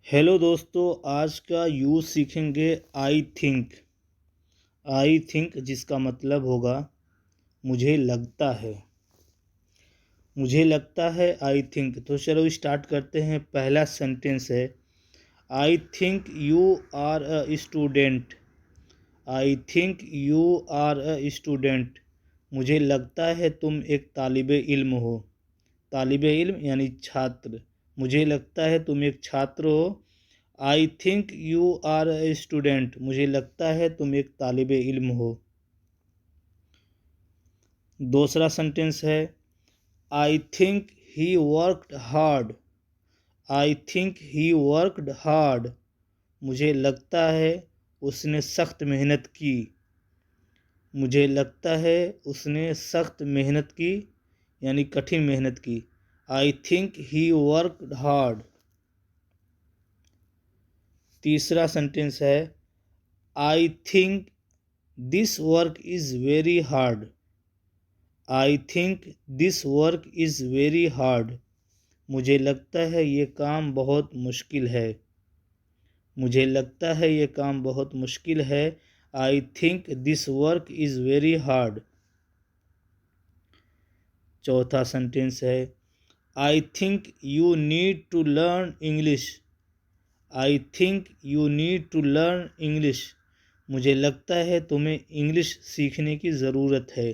Hello दोस्तों, आज का यूज़ सीखेंगे आई थिंक जिसका मतलब होगा मुझे लगता है। मुझे लगता है आई थिंक। तो चलो स्टार्ट करते हैं। पहला सेंटेंस है I think you are a student. I think you are a student. मुझे लगता है तुम एक तालिबे इल्म हो। तालिबे इल्म यानी छात्र। मुझे लगता है तुम एक छात्र हो। I think you are a student. मुझे लगता है तुम एक तालिबे इल्म हो। दूसरा सेंटेंस है I think he worked hard. I think he worked hard. मुझे लगता है उसने सख्त मेहनत की। मुझे लगता है उसने सख्त मेहनत की यानी कठिन मेहनत की। आई थिंक ही वर्कड हार्ड। तीसरा सेंटेंस है I think this work is very hard. I think this work is very hard. मुझे लगता है ये काम बहुत मुश्किल है। मुझे लगता है ये काम बहुत मुश्किल है। I think this work is very hard. चौथा सेंटेंस है I think you need to learn English. I think you need to learn English. मुझे लगता है तुम्हें इंग्लिश सीखने की ज़रूरत है।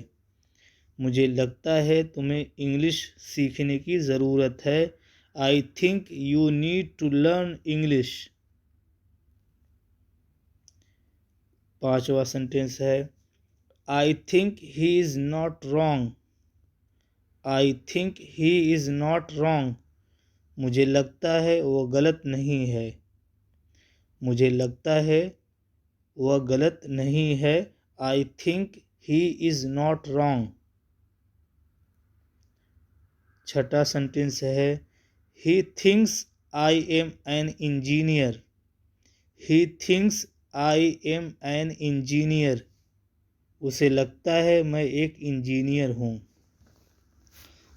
मुझे लगता है तुम्हें इंग्लिश सीखने की ज़रूरत है। I think you need to learn English. पांचवा सेंटेंस है I think he is not wrong. I think he is not wrong. मुझे लगता है वो गलत नहीं है। मुझे लगता है वह गलत नहीं है। I think he is not wrong. छठा सेंटेंस है he thinks I am an engineer. He thinks I am an engineer. उसे लगता है मैं एक इंजीनियर हूँ।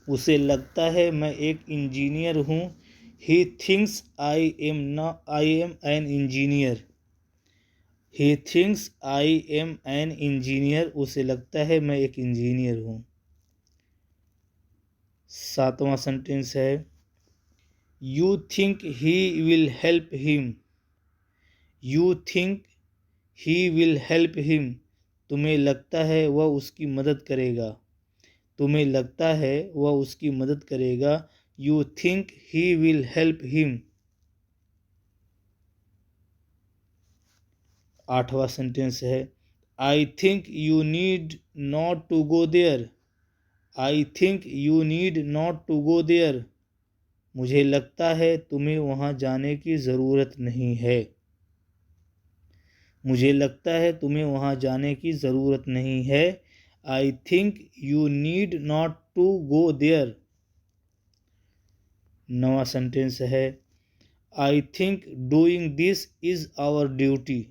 उसे लगता है मैं एक इंजीनियर हूँ। He thinks I am an engineer. He thinks I am an engineer. उसे लगता है मैं एक इंजीनियर हूँ। सातवां सेंटेंस है you think he will help him. You think he will help him. तुम्हें लगता है वह उसकी मदद करेगा। तुम्हें लगता है वह उसकी मदद करेगा। You think he will help him. आठवां सेंटेंस है I think you need not to go there. I think you need not to go there. मुझे लगता है तुम्हें वहाँ जाने की ज़रूरत नहीं है। मुझे लगता है तुम्हें वहाँ जाने की ज़रूरत नहीं है। I think you need not to go there. नवा सेंटेंस है I think doing this is our duty.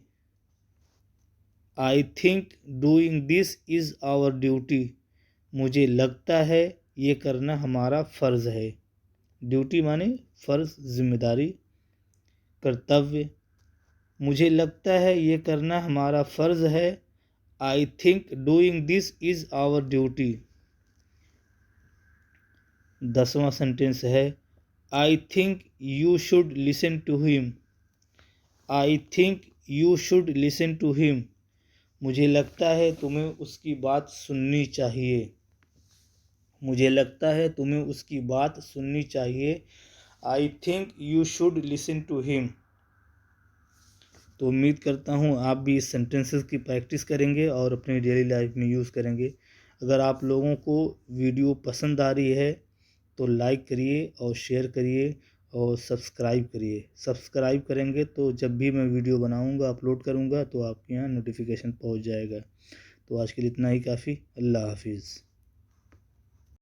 I think doing this is our duty. मुझे लगता है ये करना हमारा फ़र्ज़ है। ड्यूटी माने फ़र्ज़, जिम्मेदारी, कर्तव्य। मुझे लगता है ये करना हमारा फ़र्ज़ है। I think doing this is our duty. 10वां सेंटेंस है I think you should listen to him. I think you should listen to him. मुझे लगता है तुम्हें उसकी बात सुननी चाहिए। मुझे लगता है तुम्हें उसकी बात सुननी चाहिए। I think you should listen to him. तो उम्मीद करता हूँ आप भी इस सेंटेंसेस की प्रैक्टिस करेंगे और अपनी डेली लाइफ में यूज़ करेंगे। अगर आप लोगों को वीडियो पसंद आ रही है तो लाइक करिए और शेयर करिए और सब्सक्राइब करिए। सब्सक्राइब करेंगे तो जब भी मैं वीडियो बनाऊंगा, अपलोड करूंगा तो आपके यहाँ नोटिफिकेशन पहुंच जाएगा। तो आज के लिए इतना ही काफ़ी। अल्लाह हाफिज़।